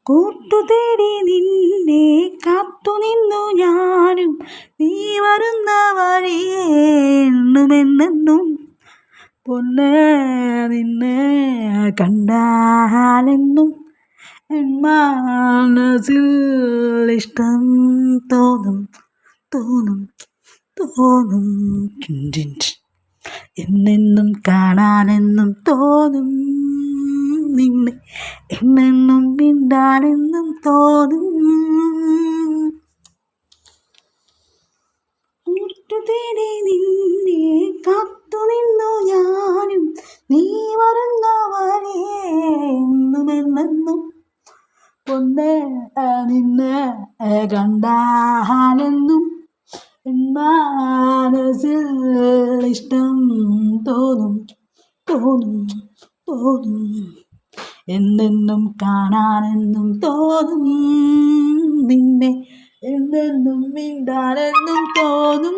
കൂട്ടുതേടി നിന്നെ കാത്തുനിന്നു ഞാനും, നീ വരുന്ന വഴിയേ എണ്ണുമെന്നെന്നും. പൊന്നേ നിന്നെ കണ്ടാലെന്നും എൻ മനസ്സിൽ ഇഷ്ടം തോന്നും തോന്നും തോന്നും. എന്നെന്നും കാണാനെന്നും തോന്നും നിന്നെ, എന്നെന്നും മിണ്ടാനെന്നും തോന്നും. കൂട്ടുതേടി നിന്നെ കാത്തുനിന്നു ഞാനും, നീ വരുന്ന വഴിയേ എന്നുമെന്നെന്നും. പൊന്നേ നിന്നെ കണ്ടാലെന്നും എൻ മനസ്സിൽ ഇഷ്ടം തോന്നും തോന്നും തോന്നും. എന്നെന്നും കാണാനെന്നും തോന്നും നിന്നെ, എന്നെന്നും മിണ്ടാനെന്നും തോന്നും.